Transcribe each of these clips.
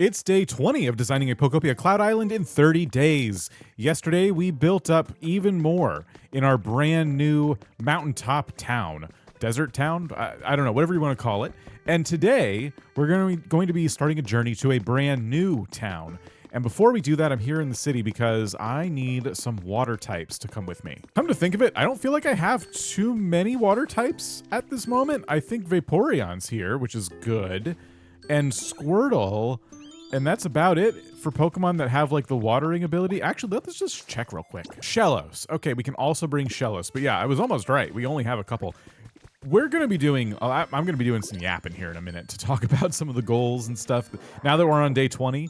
It's day 20 of designing a Pokopia Cloud Island in 30 days. Yesterday, we built up even more in our brand new mountaintop town. Desert town? I don't know, whatever you want to call it. And today, we're going to be starting a journey to a brand new town. And before we do that, I'm here in the city because I need some water types to come with me. Come to think of it, I don't feel like I have too many water types at this moment. I think Vaporeon's here, which is good. And Squirtle, and that's about it for Pokemon that have like the watering ability. Actually, let's just check real quick. Shellos. Okay, we can also bring Shellos. But yeah, I was almost right. We only have a couple. We're going to be doing, I'm going to be doing some yapping here in a minute to talk about some of the goals and stuff. Now that we're on day 20,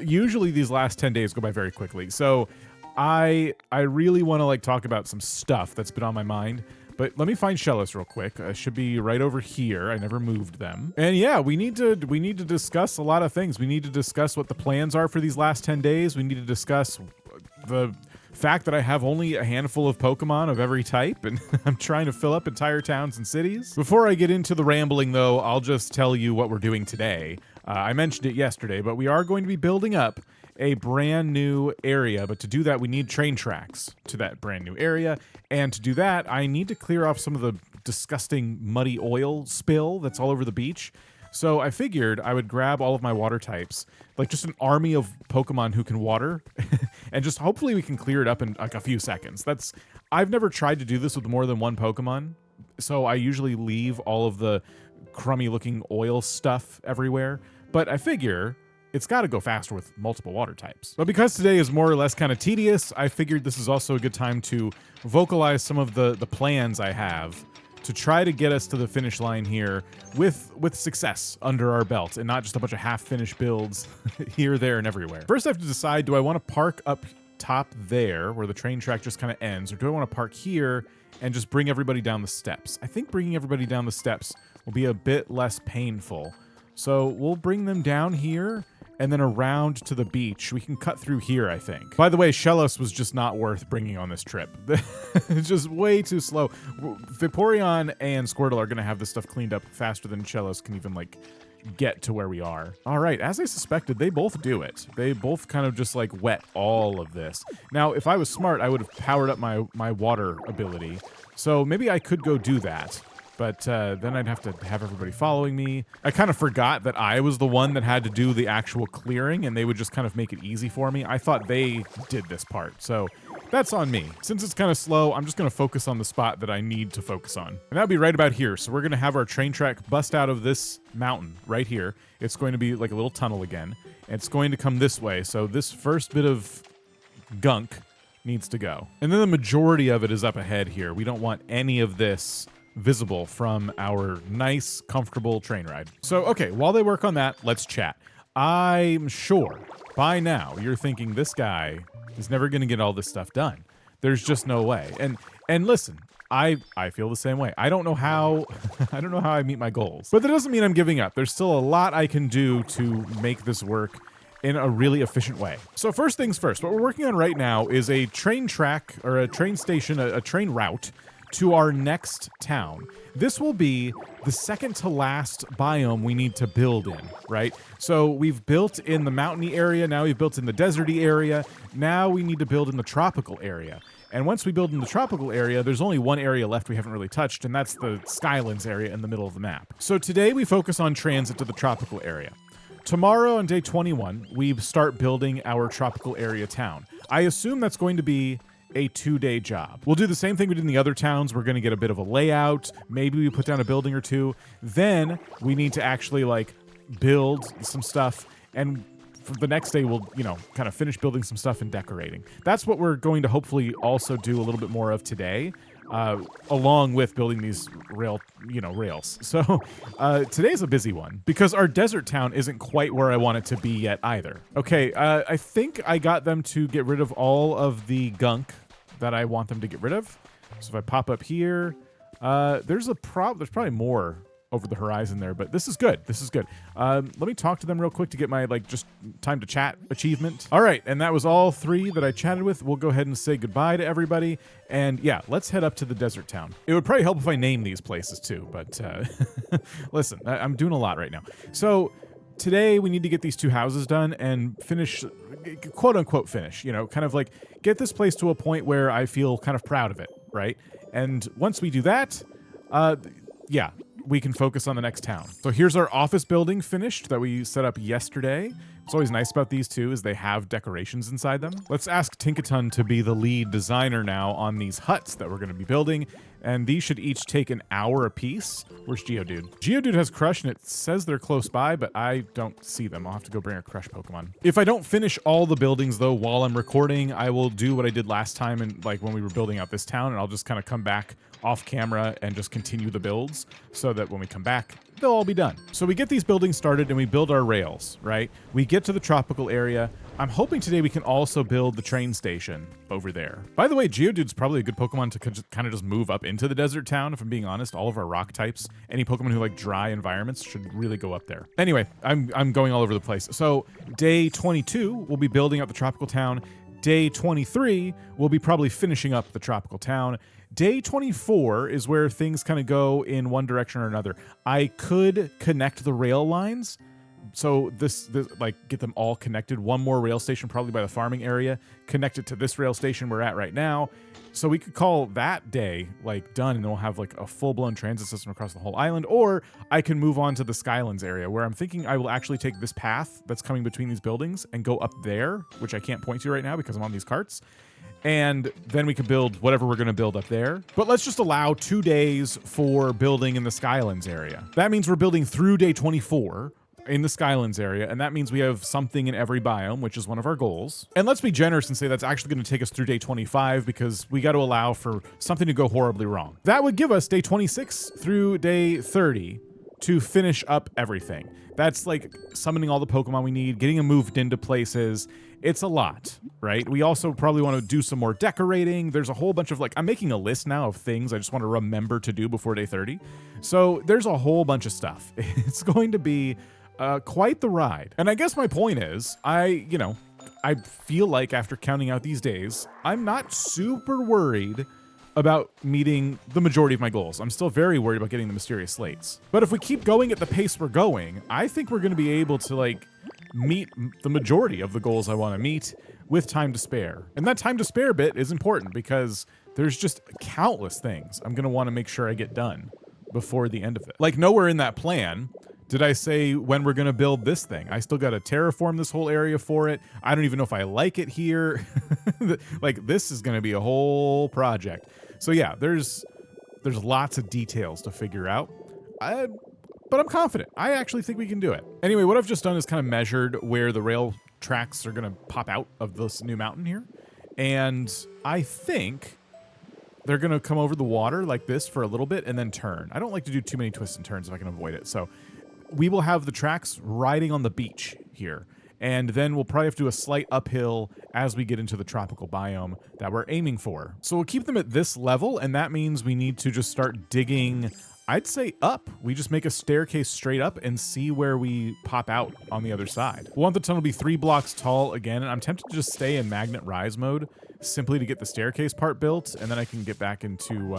usually these last 10 days go by very quickly. So I really want to like talk about some stuff that's been on my mind. But let me find Shellos real quick. Should be right over here. I never moved them. And yeah, we need to discuss a lot of things. We need to discuss what the plans are for these last 10 days. We need to discuss the fact that I have only a handful of Pokemon of every type, and I'm trying to fill up entire towns and cities. Before I get into the rambling, though, I'll just tell you what we're doing today. I mentioned it yesterday, but we are going to be building up a brand new area, but to do that we need train tracks to that brand new area, and to do that I need to clear off some of the disgusting muddy oil spill that's all over the beach. So I figured I would grab all of my water types, like just an army of Pokemon who can water, and just hopefully we can clear it up in like a few seconds. I've never tried to do this with more than one Pokemon, so I usually leave all of the crummy looking oil stuff everywhere, but I figure it's got to go faster with multiple water types. But because today is more or less kind of tedious, I figured this is also a good time to vocalize some of the plans I have to try to get us to the finish line here with success under our belt and not just a bunch of half-finished builds here, there, and everywhere. First, I have to decide, do I want to park up top there where the train track just kind of ends, or do I want to park here and just bring everybody down the steps? I think bringing everybody down the steps will be a bit less painful. So we'll bring them down here and then around to the beach. We can cut through here, I think. By the way, Shellos was just not worth bringing on this trip. It's just way too slow. Vaporeon and Squirtle are gonna have this stuff cleaned up faster than Shellos can even like get to where we are. All right, as I suspected, they both do it. They both kind of just like wet all of this. Now, if I was smart, I would have powered up my water ability. So maybe I could go do that. But then I'd have to have everybody following me. I kind of forgot that I was the one that had to do the actual clearing, and they would just kind of make it easy for me. I thought they did this part, so that's on me. Since it's kind of slow, I'm just going to focus on the spot that I need to focus on. And that'll be right about here. So we're going to have our train track bust out of this mountain right here. It's going to be like a little tunnel again. And it's going to come this way. So this first bit of gunk needs to go. And then the majority of it is up ahead here. We don't want any of this visible from our nice, comfortable train ride. So, okay, while they work on that, let's chat. I'm sure by now you're thinking this guy is never going to get all this stuff done. There's just no way. And listen, I feel the same way. I don't know how I meet my goals. But that doesn't mean I'm giving up. There's still a lot I can do to make this work in a really efficient way. So first things first, what we're working on right now is a train track or a train station, a train route to our next town. This will be the second to last biome we need to build in, right? So we've built in the mountainy area, now we've built in the deserty area, now we need to build in the tropical area. And once we build in the tropical area, there's only one area left we haven't really touched, and that's the Skylands area in the middle of the map. So today we focus on transit to the tropical area. Tomorrow on day 21, we start building our tropical area town. I assume that's going to be a 2-day job. We'll do the same thing we did in the other towns. We're going to get a bit of a layout. Maybe we put down a building or two. Then we need to actually like build some stuff. And for the next day, we'll, kind of finish building some stuff and decorating. That's what we're going to hopefully also do a little bit more of today, along with building these rails. So today's a busy one because our desert town isn't quite where I want it to be yet either. Okay, I think I got them to get rid of all of the gunk that I want them to get rid of. So if I pop up here, there's probably more over the horizon there, but this is good. This is good. Let me talk to them real quick to get my just time to chat achievement. All right, and that was all 3 that I chatted with. We'll go ahead and say goodbye to everybody. And yeah, let's head up to the desert town. It would probably help if I name these places too, but listen, I'm doing a lot right now. So today we need to get these 2 houses done and finish, quote unquote finish, you know, kind of like get this place to a point where I feel kind of proud of it, right? And once we do that, yeah, we can focus on the next town. So here's our office building finished that we set up yesterday. What's always nice about these two is they have decorations inside them. Let's ask Tinkaton to be the lead designer now on these huts that we're going to be building. And these should each take an hour apiece. Where's Geodude? Geodude has Crush, and it says they're close by, but I don't see them. I'll have to go bring a Crush Pokemon. If I don't finish all the buildings, though, while I'm recording, I will do what I did last time and like when we were building out this town, and I'll just kind of come back off camera and just continue the builds so that when we come back, they'll all be done. So we get these buildings started and we build our rails, right? We get to the tropical area. I'm hoping today we can also build the train station over there. By the way, Geodude's probably a good Pokemon to kind of just move up into the desert town. If I'm being honest, all of our rock types, any Pokemon who like dry environments should really go up there. Anyway, I'm going all over the place. So day 22, we'll be building out the tropical town. Day 23, we'll be probably finishing up the tropical town. Day 24 is where things kind of go in one direction or another. I could connect the rail lines. So this like get them all connected. One more rail station probably by the farming area, connect it to this rail station we're at right now. So we could call that day like done, and then we'll have like a full-blown transit system across the whole island. Or I can move on to the Skylands area, where I'm thinking I will actually take this path that's coming between these buildings and go up there, which I can't point to right now because I'm on these carts. And then we could build whatever we're going to build up there. But let's just allow 2 days for building in the Skylands area. That means we're building through day 24 in the Skylands area, and that means we have something in every biome, which is one of our goals. And let's be generous and say that's actually going to take us through day 25 because we got to allow for something to go horribly wrong. That would give us day 26 through day 30 to finish up everything. That's like summoning all the Pokemon we need, getting them moved into places. It's a lot, right? We also probably want to do some more decorating. There's a whole bunch of like, I'm making a list now of things I just want to remember to do before day 30. So there's a whole bunch of stuff. It's going to be quite the ride. And I guess my point is, I feel like after counting out these days, I'm not super worried about meeting the majority of my goals. I'm still very worried about getting the mysterious slates. But if we keep going at the pace we're going, I think we're going to be able to like meet the majority of the goals I want to meet with time to spare. And that time to spare bit is important because there's just countless things I'm going to want to make sure I get done before the end of it. Like nowhere in that plan did I say when we're going to build this thing. I still got to terraform this whole area for it. I don't even know if I like it here. Like this is going to be a whole project. So yeah, there's lots of details to figure out. But I'm confident. I actually think we can do it. Anyway, what I've just done is kind of measured where the rail tracks are going to pop out of this new mountain here. And I think they're going to come over the water like this for a little bit and then turn. I don't like to do too many twists and turns if I can avoid it. So we will have the tracks riding on the beach here. And then we'll probably have to do a slight uphill as we get into the tropical biome that we're aiming for. So we'll keep them at this level, and that means we need to just start digging, I'd say up. We just make a staircase straight up and see where we pop out on the other side. We want the tunnel to be 3 blocks tall again, and I'm tempted to just stay in magnet rise mode simply to get the staircase part built, and then I can get back into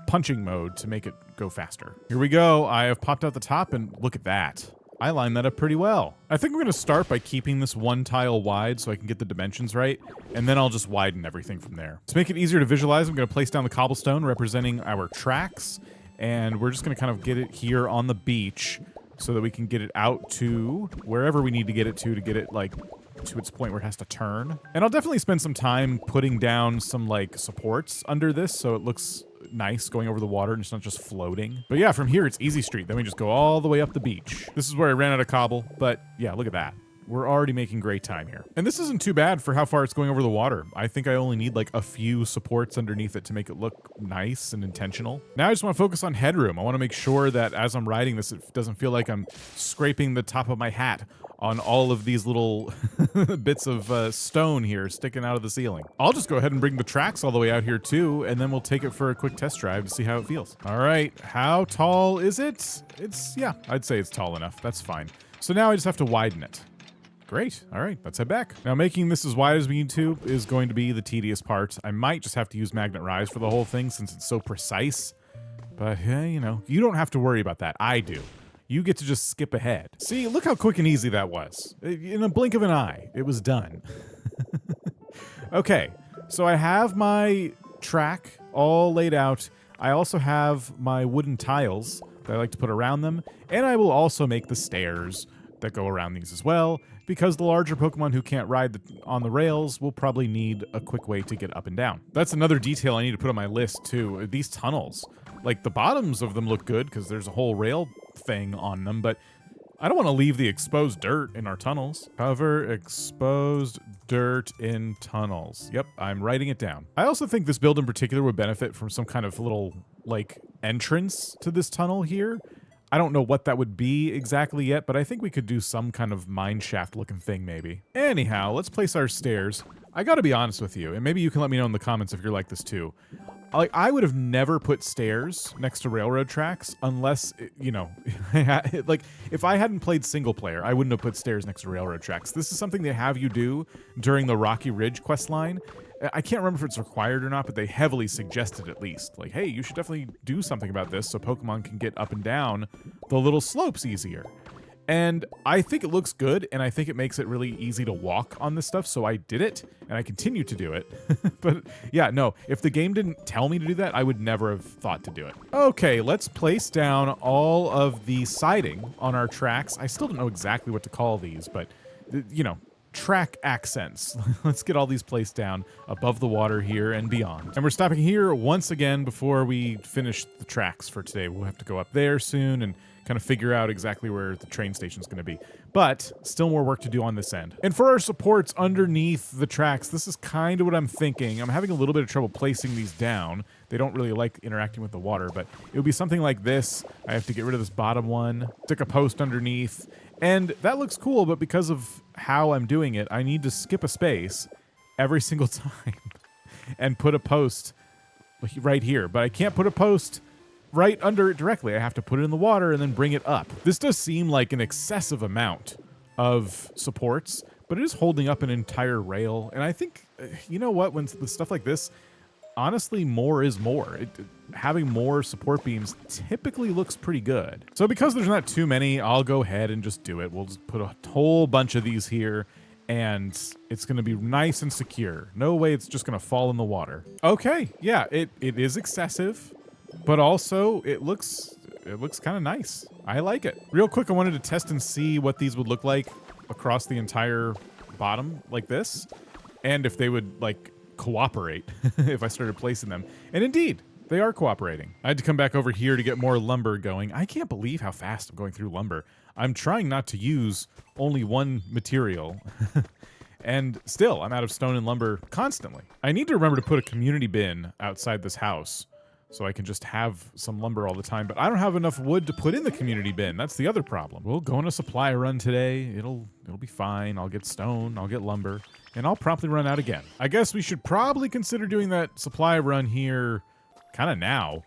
punching mode to make it go faster. Here we go. I have popped out the top, and look at that. I lined that up pretty well. I think we're going to start by keeping this 1 tile wide so I can get the dimensions right, and then I'll just widen everything from there. To make it easier to visualize, I'm going to place down the cobblestone representing our tracks, and we're just going to kind of get it here on the beach so that we can get it out to wherever we need to get it like to its point where it has to turn. And I'll definitely spend some time putting down some like supports under this so it looks nice going over the water and it's not just floating. But yeah, from here it's easy street. Then we just go all the way up the beach. This is where I ran out of cobble, but yeah, look at that. We're already making great time here. And this isn't too bad for how far it's going over the water. I think I only need like a few supports underneath it to make it look nice and intentional. Now I just want to focus on headroom. I want to make sure that as I'm riding this, it doesn't feel like I'm scraping the top of my hat on all of these little bits of stone here sticking out of the ceiling. I'll just go ahead and bring the tracks all the way out here too, and then we'll take it for a quick test drive to see how it feels. All right, how tall is it? Yeah, I'd say it's tall enough. That's fine. So now I just have to widen it. Great. All right, let's head back. Now, making this as wide as we need to is going to be the tedious part. I might just have to use Magnet Rise for the whole thing since it's so precise. But, hey, you know, you don't have to worry about that. I do. you get to just skip ahead. See, look how quick and easy that was. In a blink of an eye, it was done. Okay, so I have my track all laid out. I also have my wooden tiles that I like to put around them, and I will also make the stairs that go around these as well, because the larger Pokemon who can't ride on the rails will probably need a quick way to get up and down. That's another detail I need to put on my list too. These tunnels, like the bottoms of them look good because there's a whole rail thing on them, but I don't want to leave the exposed dirt in our tunnels. Cover exposed dirt in tunnels. Yep, I'm writing it down. I also think this build in particular would benefit from some kind of little, like, entrance to this tunnel here. I don't know what that would be exactly yet, but I think we could do some kind of mine shaft looking thing maybe. Anyhow, let's place our stairs. I gotta be honest with you, and maybe you can let me know in the comments if you're like this too. Like, I would have never put stairs next to railroad tracks unless, you know, like, if I hadn't played single player, I wouldn't have put stairs next to railroad tracks. This is something they have you do during the Rocky Ridge quest line. I can't remember if it's required or not, but they heavily suggest it at least. Like, hey, you should definitely do something about this so Pokemon can get up and down the little slopes easier. And I think it looks good, and I think it makes it really easy to walk on this stuff, so I did it, and I continue to do it. But yeah, no, if the game didn't tell me to do that, I would never have thought to do it. Okay, let's place down all of the siding on our tracks. I still don't know exactly what to call these, but, you know, track accents. Let's get all these placed down above the water here and beyond. And we're stopping here once again before we finish the tracks for today. We'll have to go up there soon and kind of figure out exactly where the train station's going to be. But still more work to do on this end. And for our supports underneath the tracks, this is kind of what I'm thinking. I'm having a little bit of trouble placing these down. They don't really like interacting with the water, but it would be something like this. I have to get rid of this bottom one, stick a post underneath, and that looks cool, but because of how I'm doing it, I need to skip a space every single time and put a post right here. But I can't put a post right under it directly. I have to put it in the water and then bring it up. This does seem like an excessive amount of supports, but it is holding up an entire rail. And I think, you know what, when with stuff like this, honestly, more is more. Having more support beams typically looks pretty good. So because there's not too many, I'll go ahead and just do it. We'll just put a whole bunch of these here, and it's going to be nice and secure. No way it's just going to fall in the water. Okay, yeah, it is excessive, but also it looks kind of nice. I like it. Real quick, I wanted to test and see what these would look like across the entire bottom like this, and if they would, like, cooperate if I started placing them. And indeed, they are cooperating. I had to come back over here to get more lumber going. I can't believe how fast I'm going through lumber. I'm trying not to use only one material. And still, I'm out of stone and lumber constantly. I need to remember to put a community bin outside this house so I can just have some lumber all the time, but I don't have enough wood to put in the community bin. That's the other problem. We'll go on a supply run today. It'll be fine. I'll get stone, I'll get lumber, and I'll promptly run out again. I guess we should probably consider doing that supply run here kind of now.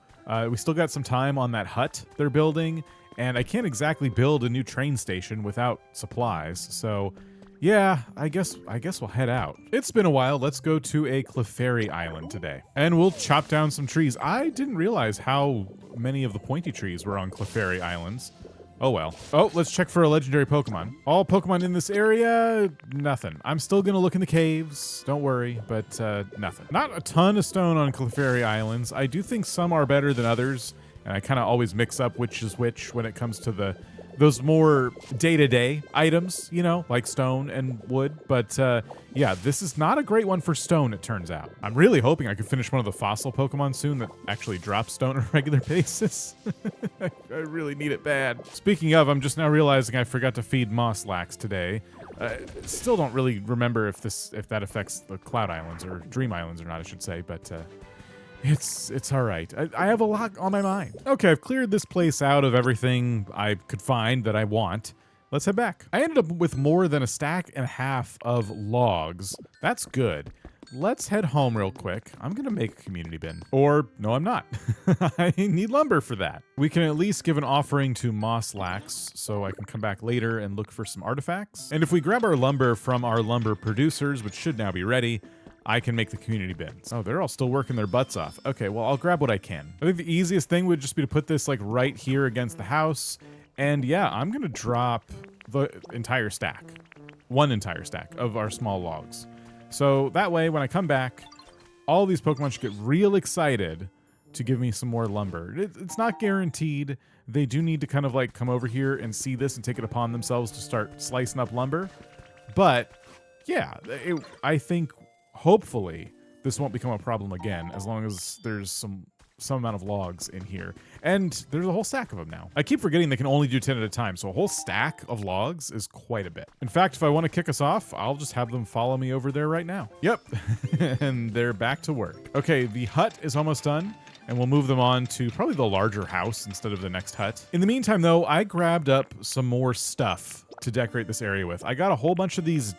We still got some time on that hut they're building, and I can't exactly build a new train station without supplies, so yeah, I guess we'll head out. It's been a while. Let's go to a Clefairy Island today. And we'll chop down some trees. I didn't realize how many of the pointy trees were on Clefairy Islands. Oh well. Oh, let's check for a legendary Pokemon. All Pokemon in this area, nothing. I'm still gonna look in the caves, don't worry, but nothing. Not a ton of stone on Clefairy Islands. I do think some are better than others, and I kind of always mix up which is which when it comes to those more day-to-day items, you know, like stone and wood. But yeah, this is not a great one for stone, it turns out. I'm really hoping I could finish one of the fossil Pokemon soon that actually drops stone on a regular basis. I really need it bad. Speaking of, I'm just now realizing I forgot to feed Mosslax today. Still don't really remember if that affects the Cloud Islands or Dream Islands or not, I should say, but it's all right. I have a lot on my mind. Okay, I've cleared this place out of everything I could find that I want. Let's head back. I ended up with more than a stack and a half of logs. That's good. Let's head home real quick. I'm gonna make a community bin. Or, no, I'm not. I need lumber for that. We can at least give an offering to Mosslax so I can come back later and look for some artifacts. And if we grab our lumber from our lumber producers, which should now be ready, I can make the community bins. Oh, they're all still working their butts off. Okay, well, I'll grab what I can. I think the easiest thing would just be to put this like right here against the house, And yeah, I'm going to drop the entire stack, one entire stack of our small logs. So that way, when I come back, all these Pokemon should get real excited to give me some more lumber. It's not guaranteed. They do need to kind of like come over here and see this and take it upon themselves to start slicing up lumber. But yeah, I think hopefully this won't become a problem again as long as there's some amount of logs in here. And there's a whole stack of them now. I keep forgetting they can only do 10 at a time, so a whole stack of logs is quite a bit. In fact, if I want to kick us off, I'll just have them follow me over there right now. Yep, and they're back to work. Okay, the hut is almost done, and we'll move them on to probably the larger house instead of the next hut. In the meantime, though, I grabbed up some more stuff to decorate this area with. I got a whole bunch of these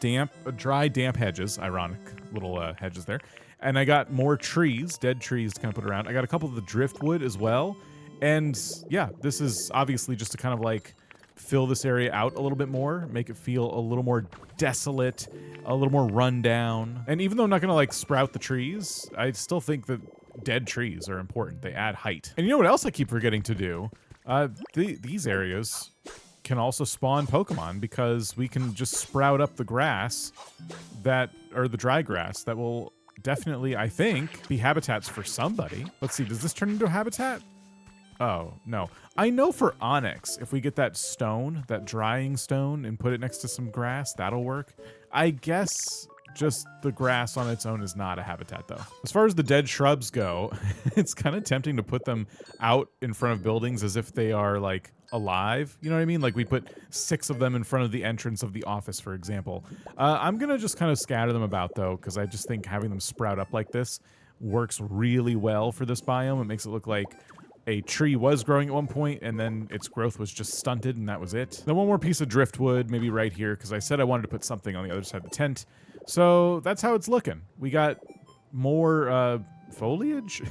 dry, damp hedges, ironic little hedges there. And I got more trees, dead trees to kind of put around. I got a couple of the driftwood as well. And yeah, this is obviously just to kind of like fill this area out a little bit more, make it feel a little more desolate, a little more run down. And even though I'm not gonna like sprout the trees, I still think that dead trees are important. They add height. And you know what else I keep forgetting to do? These areas can also spawn Pokemon because we can just sprout up the grass or the dry grass that will definitely, I think, be habitats for somebody. Let's see, does this turn into a habitat? Oh, no. I know for Onyx, if we get that stone, that drying stone, and put it next to some grass, that'll work. I guess just the grass on its own is not a habitat, though. As far as the dead shrubs go, it's kind of tempting to put them out in front of buildings as if they are, like, alive. You know what I mean? Like, we put 6 of them in front of the entrance of the office, for example. I'm gonna just kind of scatter them about, though, because I just think having them sprout up like this works really well for this biome. It makes it look like a tree was growing at one point, and then its growth was just stunted, and that was it. Then one more piece of driftwood, maybe right here, because I said I wanted to put something on the other side of the tent. So that's how it's looking. We got more foliage.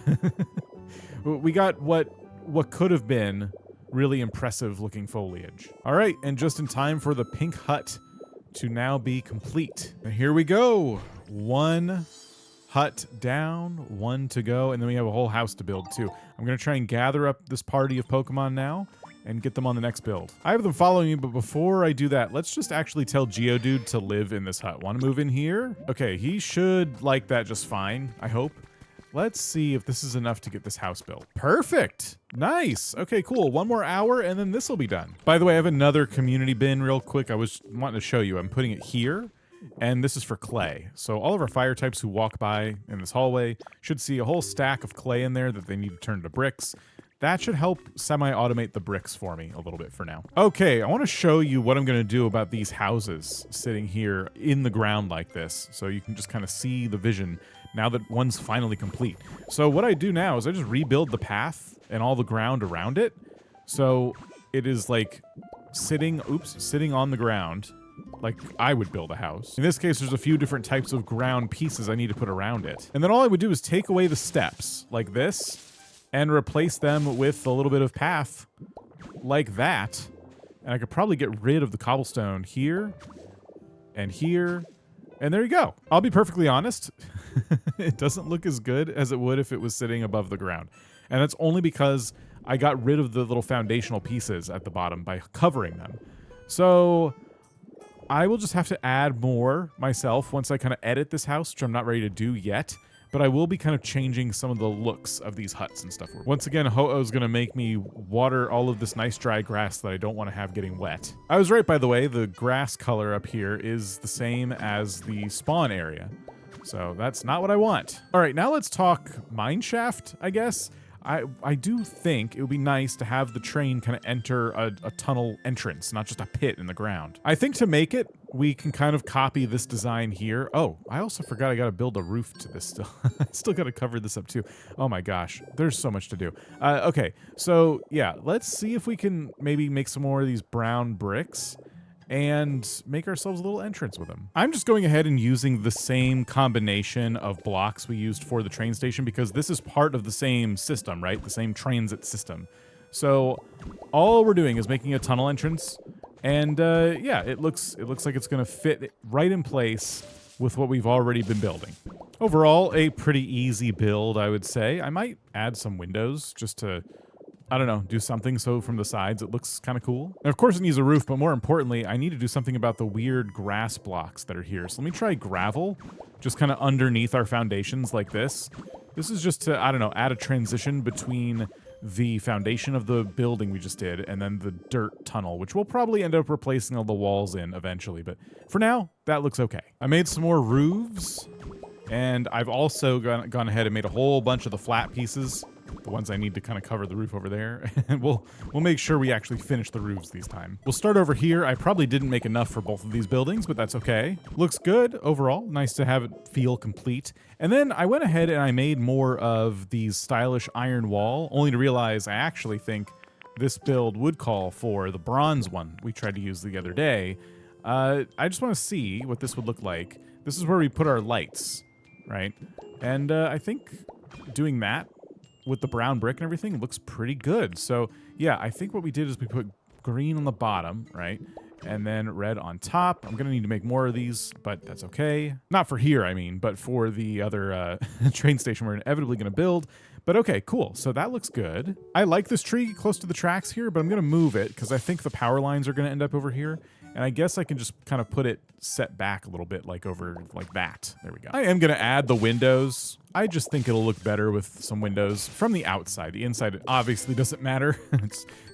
We got what could have been really impressive looking foliage. All right, and just in time for the pink hut to now be complete. And here we go. 1 hut down, 1 to go, and then we have a whole house to build too. I'm gonna try and gather up this party of Pokemon now and get them on the next build. I have them following me, but before I do that, let's just actually tell Geodude to live in this hut. Want to move in here? Okay, he should like that just fine, I hope. Let's see if this is enough to get this house built. Perfect. Nice. Okay, cool. 1 more hour and then this will be done. By the way, I have another community bin real quick. I was wanting to show you. I'm putting it here, and this is for clay. So all of our fire types who walk by in this hallway should see a whole stack of clay in there that they need to turn to bricks. That should help semi-automate the bricks for me a little bit for now. Okay, I want to show you what I'm going to do about these houses sitting here in the ground like this, so you can just kind of see the vision now that one's finally complete. So what I do now is I just rebuild the path and all the ground around it, so it is like sitting on the ground like I would build a house. In this case, there's a few different types of ground pieces I need to put around it. And then all I would do is take away the steps like this and replace them with a little bit of path like that. And I could probably get rid of the cobblestone here and here. And there you go. I'll be perfectly honest. It doesn't look as good as it would if it was sitting above the ground. And that's only because I got rid of the little foundational pieces at the bottom by covering them. So I will just have to add more myself once I kind of edit this house, which I'm not ready to do yet. But I will be kind of changing some of the looks of these huts and stuff. Once again, Ho-Oh's gonna make me water all of this nice dry grass that I don't want to have getting wet. I was right, by the way, the grass color up here is the same as the spawn area. So that's not what I want. All right, now let's talk mineshaft, I guess. I do think it would be nice to have the train kind of enter a tunnel entrance, not just a pit in the ground. I think to make it, we can kind of copy this design here. Oh, I also forgot I gotta build a roof to this still. I still gotta cover this up too. Oh my gosh, there's so much to do. Okay, so yeah, let's see if we can maybe make some more of these brown bricks and make ourselves a little entrance with them. I'm just going ahead and using the same combination of blocks we used for the train station because this is part of the same system, right? The same transit system. So all we're doing is making a tunnel entrance, and yeah, it looks like it's gonna fit right in place with what we've already been building. Overall, a pretty easy build, I would say. I might add some windows just to I don't know, do something so from the sides it looks kind of cool. And of course it needs a roof, but more importantly, I need to do something about the weird grass blocks that are here. So let me try gravel, just kind of underneath our foundations like this. This is just to, I don't know, add a transition between the foundation of the building we just did and then the dirt tunnel, which we'll probably end up replacing all the walls in eventually. But for now, that looks okay. I made some more roofs, and I've also gone ahead and made a whole bunch of the flat pieces, the ones I need to kind of cover the roof over there. And we'll make sure we actually finish the roofs these time. We'll start over here. I probably didn't make enough for both of these buildings, but that's okay. Looks good overall. Nice to have it feel complete. And then I went ahead and I made more of these stylish iron wall, only to realize I actually think this build would call for the bronze one we tried to use the other day. I just want to see what this would look like. This is where we put our lights, right? And I think doing that with the brown brick and everything looks pretty good. So yeah, I think what we did is we put green on the bottom, right? And then red on top. I'm gonna need to make more of these, but that's okay. Not for here, I mean, but for the other train station we're inevitably gonna build. But okay, cool. So that looks good. I like this tree close to the tracks here, but I'm gonna move it because I think the power lines are gonna end up over here. And I guess I can just kind of put it set back a little bit, like over like that. There we go. I am gonna add the windows. I just think it'll look better with some windows from the outside. The inside, it obviously doesn't matter.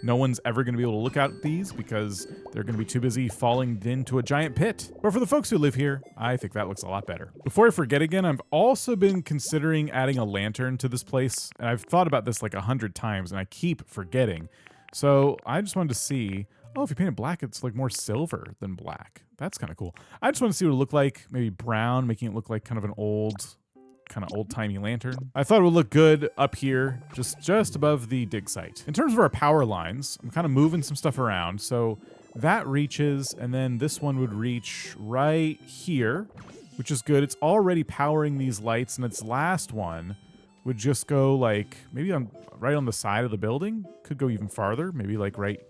No one's ever gonna be able to look out at these because they're gonna be too busy falling into a giant pit. But for the folks who live here, I think that looks a lot better. Before I forget again, I've also been considering adding a lantern to this place. And I've thought about this like 100 times and I keep forgetting. So I just wanted to see, oh, if you paint it black, it's like more silver than black. That's kind of cool. I just want to see what it looked like, maybe brown, making it look like kind of an old-timey lantern. I thought it would look good up here, just above the dig site. In terms of our power lines, I'm kind of moving some stuff around. So that reaches, and then this one would reach right here, which is good. It's already powering these lights, and its last one would just go like, maybe right on the side of the building. Could go even farther, maybe like right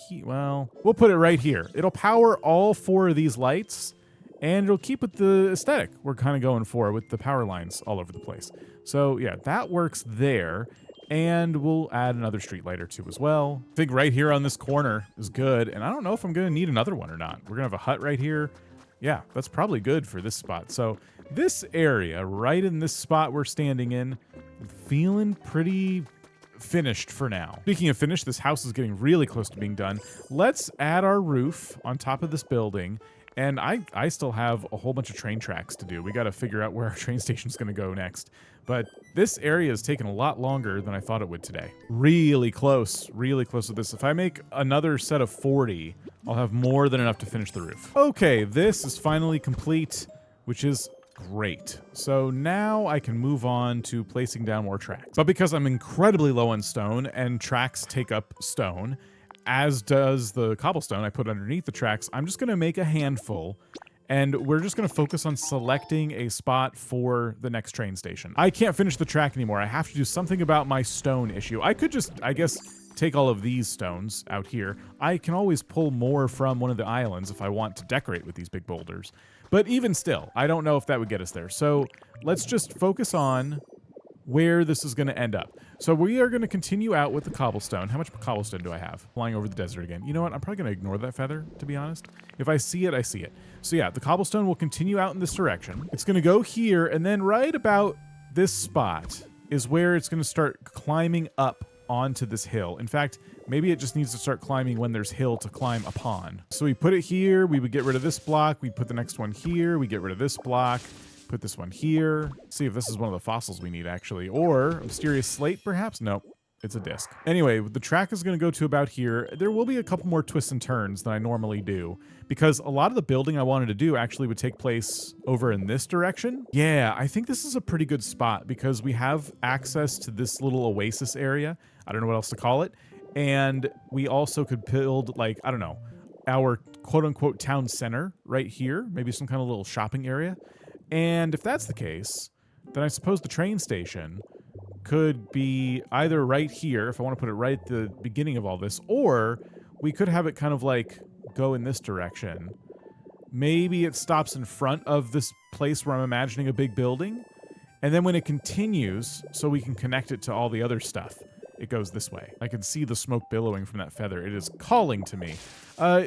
here. Well, we'll put it right here. It'll power all 4 of these lights, and it'll keep with the aesthetic we're kind of going for with the power lines all over the place. So yeah, that works there. And we'll add another street light or 2 as well. I think right here on this corner is good. And I don't know if I'm going to need another one or not. We're going to have a hut right here. Yeah, that's probably good for this spot. So this area right in this spot we're standing in, feeling pretty finished for now. Speaking of finished, this house is getting really close to being done. Let's add our roof on top of this building. And I still have a whole bunch of train tracks to do. We got to figure out where our train station's going to go next. But this area has taken a lot longer than I thought it would today. Really close with this. If I make another set of 40, I'll have more than enough to finish the roof. Okay, this is finally complete, which is great. So now I can move on to placing down more tracks. But because I'm incredibly low on stone, and tracks take up stone, as does the cobblestone I put underneath the tracks, I'm just going to make a handful, and we're just going to focus on selecting a spot for the next train station. I can't finish the track anymore. I have to do something about my stone issue. I could just, I guess, take all of these stones out here. I can always pull more from one of the islands if I want to decorate with these big boulders. But even still, I don't know if that would get us there. So let's just focus on where this is going to end up. So we are going to continue out with the cobblestone. How much cobblestone do I have? Flying over the desert again. You know what? I'm probably going to ignore that feather, to be honest. If I see it, I see it. So yeah, the cobblestone will continue out in this direction. It's going to go here, and then right about this spot is where it's going to start climbing up onto this hill. In fact, maybe it just needs to start climbing when there's hill to climb upon. So we put it here. We would get rid of this block. We put the next one here. We get rid of this block. Put this one here. See if this is one of the fossils we need, actually. Or a mysterious slate, perhaps? Nope. It's a disc. Anyway, the track is going to go to about here. There will be a couple more twists and turns than I normally do, because a lot of the building I wanted to do actually would take place over in this direction. Yeah, I think this is a pretty good spot because we have access to this little oasis area. I don't know what else to call it. And we also could build, like, I don't know, our quote-unquote town center right here. Maybe some kind of little shopping area. And if that's the case, then I suppose the train station could be either right here, if I want to put it right at the beginning of all this, or we could have it kind of like go in this direction. Maybe it stops in front of this place where I'm imagining a big building, and then when it continues, so we can connect it to all the other stuff, it goes this way. I can see the smoke billowing from that feather. It is calling to me.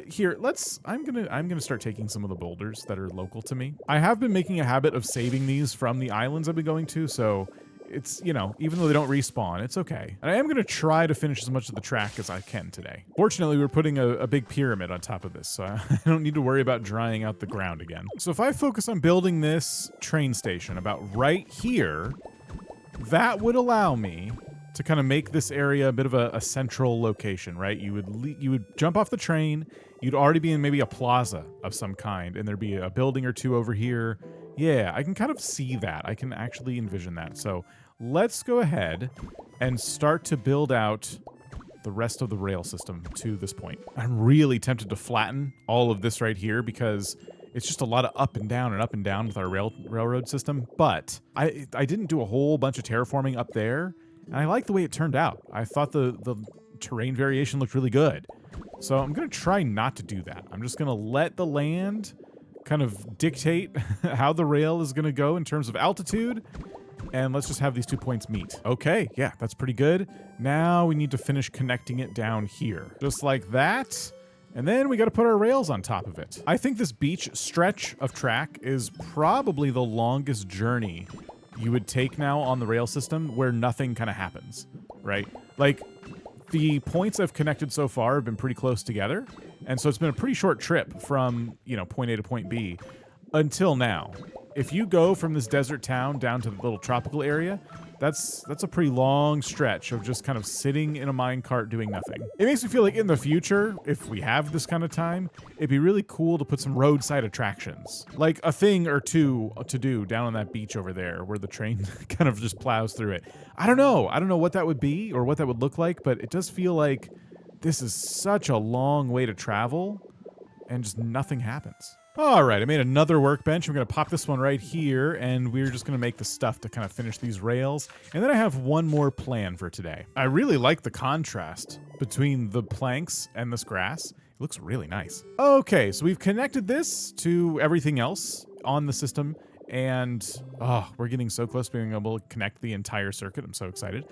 Here, I'm gonna start taking some of the boulders that are local to me. I have been making a habit of saving these from the islands I've been going to, so it's, you know, even though they don't respawn, it's okay. And I am gonna try to finish as much of the track as I can today. Fortunately, we're putting a big pyramid on top of this, so I don't need to worry about drying out the ground again. So if I focus on building this train station about right here, that would allow me to kind of make this area a bit of a central location, right? You would jump off the train, you'd already be in maybe a plaza of some kind, and there'd be a building or two over here. Yeah, I can kind of see that. I can actually envision that. So let's go ahead and start to build out the rest of the rail system to this point. I'm really tempted to flatten all of this right here because it's just a lot of up and down with our railroad system. But I didn't do a whole bunch of terraforming up there, and I like the way it turned out. I thought the terrain variation looked really good. So I'm going to try not to do that. I'm just going to let the land kind of dictate how the rail is going to go in terms of altitude. And let's just have these 2 points meet. Okay, yeah, that's pretty good. Now we need to finish connecting it down here. Just like that. And then we got to put our rails on top of it. I think this beach stretch of track is probably the longest journey you would take now on the rail system where nothing kind of happens, right? Like, the points I've connected so far have been pretty close together. And so it's been a pretty short trip from, you know, point A to point B until now. If you go from this desert town down to the little tropical area, that's a pretty long stretch of just kind of sitting in a minecart doing nothing. It makes me feel like in the future, if we have this kind of time, it'd be really cool to put some roadside attractions. Like a thing or two to do down on that beach over there where the train kind of just plows through it. I don't know what that would be or what that would look like, but it does feel like this is such a long way to travel and just nothing happens. All right, I made another workbench. I'm going to pop this one right here, and we're just going to make the stuff to kind of finish these rails. And then I have one more plan for today. I really like the contrast between the planks and this grass. It looks really nice. Okay, so we've connected this to everything else on the system, and we're getting so close to being able to connect the entire circuit. I'm so excited.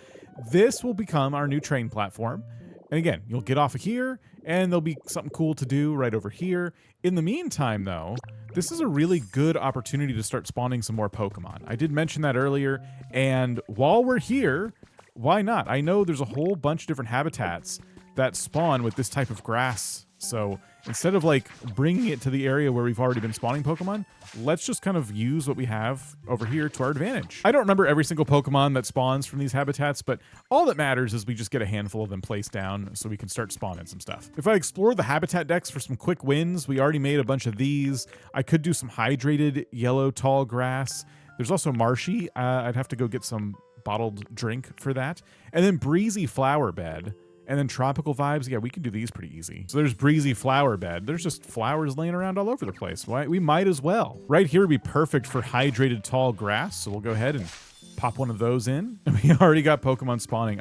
This will become our new train platform. And again, you'll get off of here, and there'll be something cool to do right over here. In the meantime, though, this is a really good opportunity to start spawning some more Pokemon. I did mention that earlier, and while we're here, why not? I know there's a whole bunch of different habitats that spawn with this type of grass. So instead of like bringing it to the area where we've already been spawning Pokemon, let's just kind of use what we have over here to our advantage. I don't remember every single Pokemon that spawns from these habitats, but all that matters is we just get a handful of them placed down so we can start spawning some stuff. If I explore the habitat decks for some quick wins, we already made a bunch of these. I could do some hydrated yellow tall grass. There's also marshy. I'd have to go get some bottled drink for that. And then breezy flower bed. And then tropical vibes, yeah, we can do these pretty easy. So there's breezy flower bed. There's just flowers laying around all over the place. Why? We might as well. Right here would be perfect for hydrated tall grass. So we'll go ahead and pop one of those in. And we already got Pokemon spawning.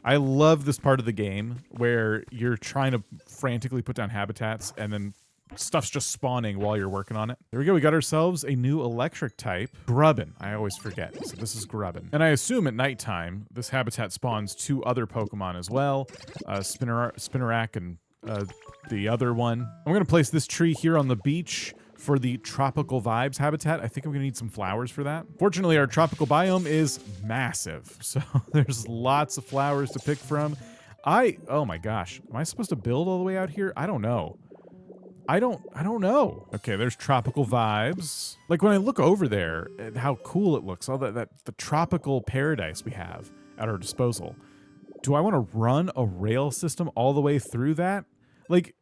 I love this part of the game where you're trying to frantically put down habitats and then stuff's just spawning while you're working on it. There we go. We got ourselves a new electric type, Grubbin. I always forget. So this is Grubbin. And I assume at nighttime, this habitat spawns 2 other Pokemon as well, Spinarak and the other one. I'm going to place this tree here on the beach for the tropical vibes habitat. I think I'm going to need some flowers for that. Fortunately, our tropical biome is massive, so there's lots of flowers to pick from. Oh my gosh, am I supposed to build all the way out here? I don't know. I don't know. Okay, there's tropical vibes. Like when I look over there at how cool it looks, all the tropical paradise we have at our disposal. Do I want to run a rail system all the way through that? Like,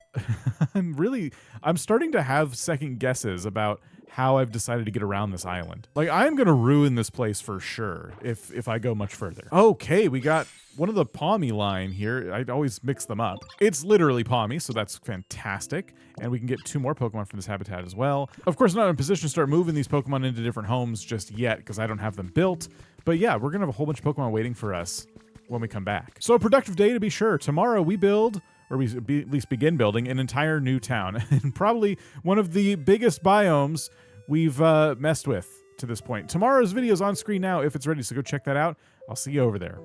I'm starting to have second guesses about how I've decided to get around this island. Like, I'm gonna ruin this place for sure if I go much further. Okay, we got one of the Palmy line here. I always mix them up. It's literally Palmy, so that's fantastic. And we can get 2 more Pokemon from this habitat as well. Of course, I'm not in a position to start moving these Pokemon into different homes just yet because I don't have them built. But yeah, we're gonna have a whole bunch of Pokemon waiting for us when we come back. So a productive day to be sure. Tomorrow we build, or we at least begin building, an entire new town. And probably one of the biggest biomes we've messed with to this point. Tomorrow's video is on screen now if it's ready, so go check that out. I'll see you over there.